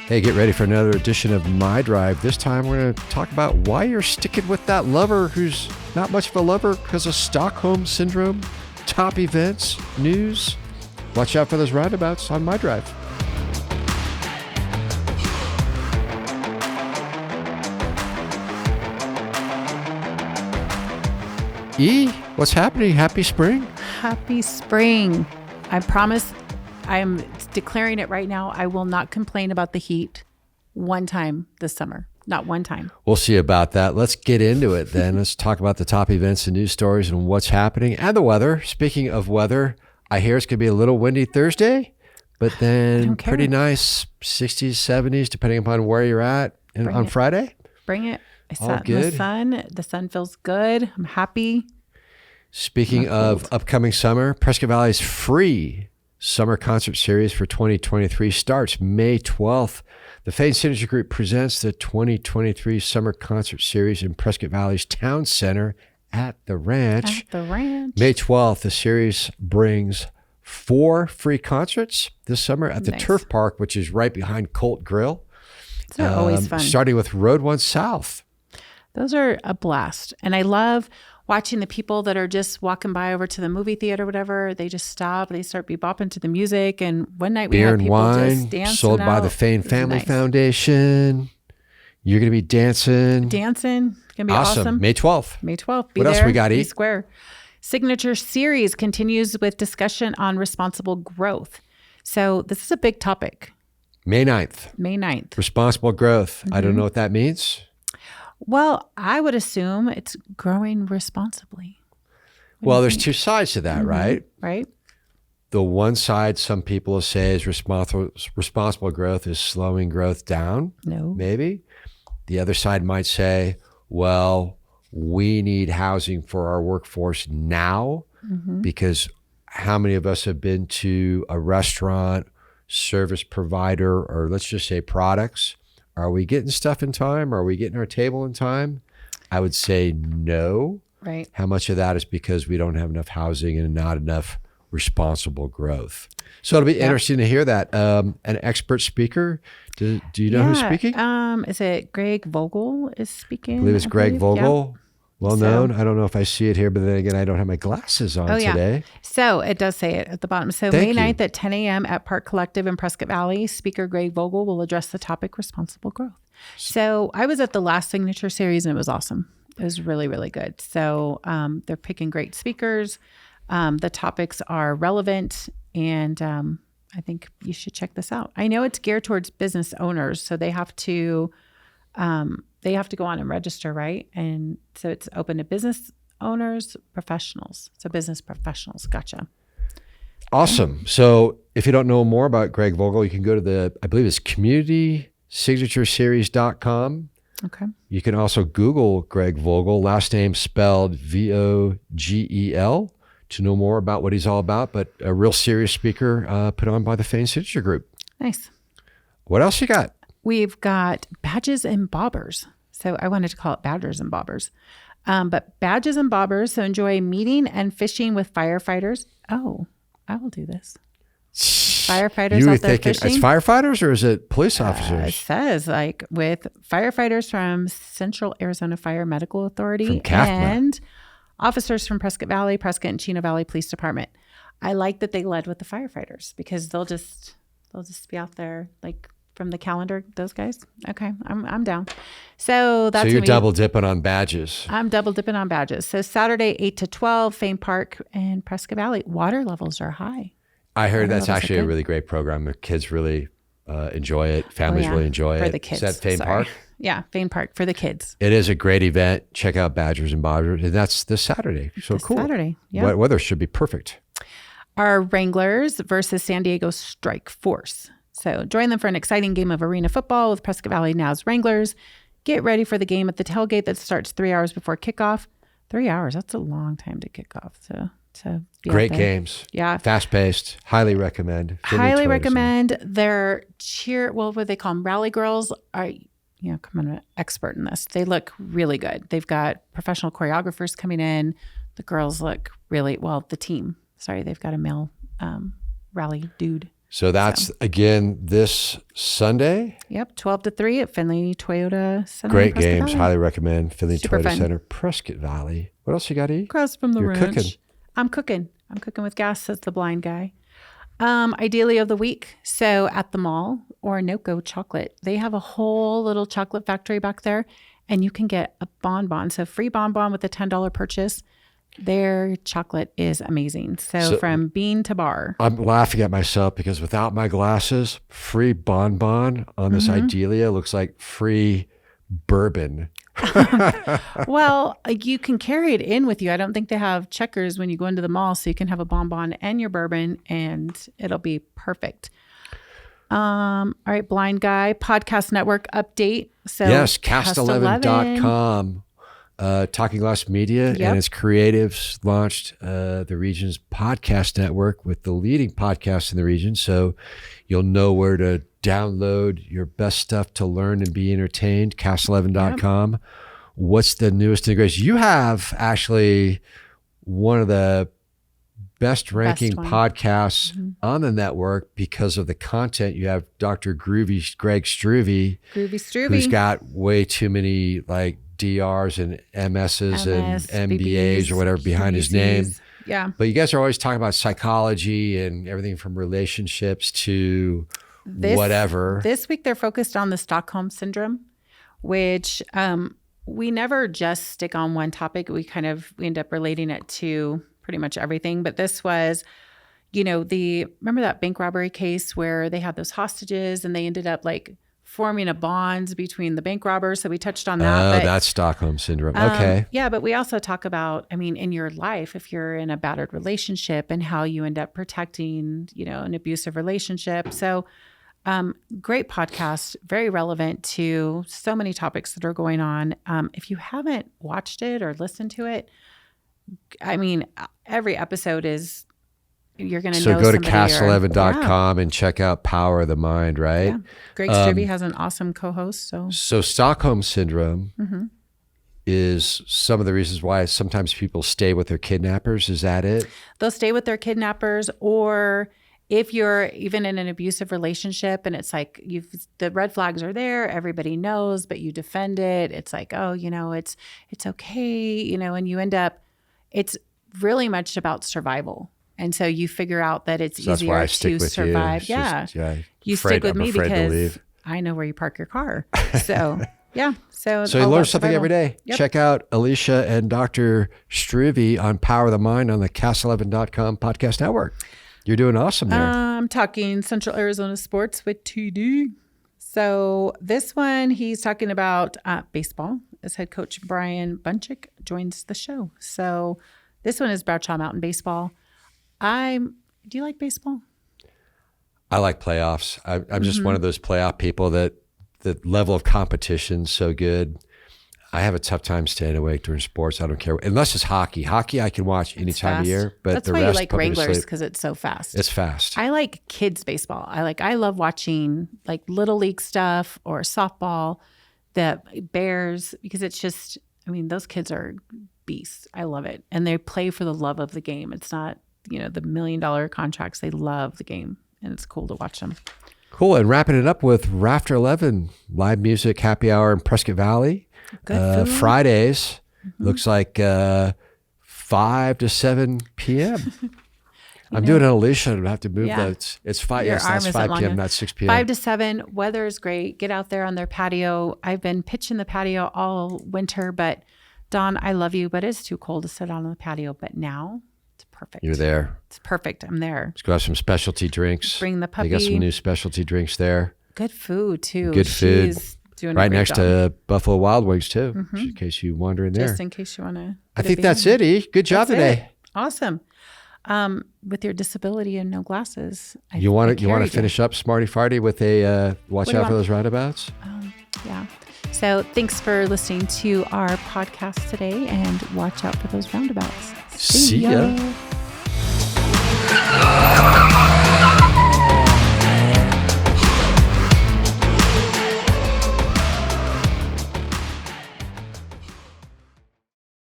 Hey, get ready for another edition of MyDrive. This time we're going to talk about why you're sticking with that lover who's not much of a lover because of Stockholm Syndrome, top events, news. Watch out for those roundabouts on MyDrive. E, what's happening? Happy spring. Happy spring. I promise I am declaring it right now. I will not complain about the heat one time this summer. Not one time. We'll see about that. Let's get into it then. Let's talk about the top events and news stories and what's happening and the weather. Speaking of weather, I hear it's going to be a little windy Thursday, but then pretty nice 60s, 70s, depending upon where you're at on Friday. Bring it. All good. The sun feels good. I'm happy. Speaking of upcoming summer, Prescott Valley's free summer concert series for 2023 starts May 12th. The Fane Signature Group presents the 2023 summer concert series in Prescott Valley's Town Center at the Ranch. May 12th, the series brings 4 free concerts this summer at the Turf Park, which is right behind Colt Grill. They're always fun. Starting with Road 1 South. Those are a blast. And I love watching the people that are just walking by over to the movie theater or whatever. They just stop. They start bebopping to the music. And one night we had people just dancing sold by the Fane Family Foundation. You're going to be dancing. It's going to be awesome. May 12th. May 12th. What else we got, E? Square. Signature series continues with discussion on responsible growth. So this is a big topic. May 9th. Responsible growth. I don't know what that means. Well, I would assume it's growing responsibly. Well, there's 2 sides to that, right? Right. The one side, some people will say is responsible growth is slowing growth down. No. Maybe. The other side might say, well, we need housing for our workforce now because how many of us have been to a restaurant, service provider, or let's just say products? Are we getting stuff in time? Are we getting our table in time? I would say no. Right. How much of that is because we don't have enough housing and not enough responsible growth? So it'll be interesting to hear that. An expert speaker, do you know who's speaking? Is it Greg Vogel is speaking? I believe it's Greg Vogel. Yeah. Well known. I don't know if I see it here, but then again, I don't have my glasses on today. So it does say it at the bottom. So May 9th at 10 a.m. at Park Collective in Prescott Valley, speaker Greg Vogel will address the topic responsible growth. So I was at the last signature series and it was awesome. It was really, really good. So they're picking great speakers. The topics are relevant and I think you should check this out. I know it's geared towards business owners, so they have to go on and register, right? And so it's open to business owners, professionals. So business professionals. Gotcha. Awesome. So if you don't know more about Greg Vogel, you can go to I believe it's communitysিgnatureseries.com. Okay. You can also Google Greg Vogel, last name spelled Vogel, to know more about what he's all about, but a real serious speaker put on by the Fane Signature Group. Nice. What else you got? We've got badges and bobbers. So I wanted to call it badgers and bobbers. But badges and bobbers. So enjoy meeting and fishing with firefighters. Oh, I will do this. Firefighters out there fishing. It's firefighters or is it police officers? It says with firefighters from Central Arizona Fire Medical Authority and officers from Prescott Valley, Prescott and Chino Valley Police Department. I like that they led with the firefighters because they'll just be out there from the calendar, those guys. Okay, I'm down. So you're double dipping on badges. I'm double dipping on badges. So Saturday, 8 to 12, Fane Park and Prescott Valley. Water levels are high. I heard that's actually a really great program. The kids really enjoy it. Families really enjoy it. For the kids. Is that Fane Park? Yeah, Fane Park for the kids. It is a great event. Check out Badgers and Bobbers. And that's this Saturday. So cool. Saturday, yeah. Weather should be perfect. Our Wranglers versus San Diego Strike Force. So join them for an exciting game of arena football with Prescott Valley Now's Wranglers. Get ready for the game at the tailgate that starts 3 hours before kickoff. 3 hours, that's a long time to kick off. So great games. Yeah. Fast-paced. Highly recommend. Highly recommend. Their what they call them? Rally girls are, come on, an expert in this. They look really good. They've got professional choreographers coming in. The girls look really, the team. Sorry, they've got a male rally dude. So that's, again, this Sunday. Yep, 12 to 3 at Finley Toyota Center. Great games. Highly recommend Finley Super Toyota fun. Center, Prescott Valley. What else you got to eat? Across from the ranch. Cooking. I'm cooking with gas, says the blind guy. Ideally of the week. So at the mall, Orinoco Chocolate, they have a whole little chocolate factory back there, and you can get a bonbon. So free bonbon with a $10 purchase. Their chocolate is amazing. So from bean to bar. I'm laughing at myself because without my glasses, free bonbon on this Idealia looks like free bourbon. Well, you can carry it in with you. I don't think they have checkers when you go into the mall, so you can have a bonbon and your bourbon, and it'll be perfect. All right, Blind Guy Podcast Network update. So yes, cast11.com. Talking Glass Media and its creatives launched the region's podcast network with the leading podcasts in the region. So you'll know where to download your best stuff to learn and be entertained. Cast11.com. Yep. What's the newest integration? You have actually one of the best ranking podcasts on the network because of the content. You have Dr. Greg Struve, who's got way too many like DRs and MSs and MBAs or whatever behind his name. Yeah. But you guys are always talking about psychology and everything from relationships to whatever. This week they're focused on the Stockholm Syndrome, which we never just stick on one topic. We end up relating it to pretty much everything. But this was, remember that bank robbery case where they had those hostages and they ended up like forming a bond between the bank robbers. So we touched on that. Oh, that's Stockholm Syndrome. Okay. Yeah, but we also talk about, in your life, if you're in a battered relationship and how you end up protecting, an abusive relationship. So great podcast, very relevant to so many topics that are going on. If you haven't watched it or listened to it, every episode is, you're going to know. So go to cast11.com and check out Power of the Mind, right? Yeah. Greg Struve has an awesome co-host. So Stockholm Syndrome is some of the reasons why sometimes people stay with their kidnappers. Is that it? They'll stay with their kidnappers, or if you're even in an abusive relationship and it's like the red flags are there, everybody knows, but you defend it. It's like, oh, it's okay, and you end up, it's really much about survival. And so you figure out that it's easier to survive. You stick with me because I know where you park your car. So, yeah. So you learn something every day. Yep. Check out Elicia and Dr. Struve on Power of the Mind on the cast11.com podcast network. You're doing awesome there. I'm talking Central Arizona sports with TD. So this one, he's talking about baseball as head coach Brian Bunchick joins the show. So this one is Bradshaw Mountain Baseball. Do you like baseball? I like playoffs. I'm just one of those playoff people that the level of competition is so good. I have a tough time staying awake during sports. I don't care. Unless it's hockey. Hockey I can watch any time of year. But that's why you like Wranglers, because it's so fast. It's fast. I like kids baseball. I love watching like little league stuff or softball, the Bears, because it's just, those kids are beasts. I love it. And they play for the love of the game. It's not, the $1 million contracts. They love the game, and it's cool to watch them. Cool. And wrapping it up with Rafter 11, live music, happy hour in Prescott Valley. Good food. Fridays, looks like 5 to 7 p.m. I'm doing an Elicia. I'm going to have to move that. It's 5. Yes, that's 5 p.m., not 6 p.m. 5 to 7. Weather is great. Get out there on their patio. I've been pitching the patio all winter, but Dawn, I love you, but it's too cold to sit on the patio. But now it's perfect. You're there. It's perfect. I'm there. Let's go have some specialty drinks. Bring the puppy. They got some new specialty drinks there. Good food, too. Good food. She's doing right next to Buffalo Wild Wings, too, in case you wander in there. Just in case you want to. I think that's it, E. Good job today. Awesome. With your disability and no glasses. You want to finish up Smarty Farty with a watch out for those roundabouts? Yeah. So thanks for listening to our podcast today, and watch out for those roundabouts. See ya.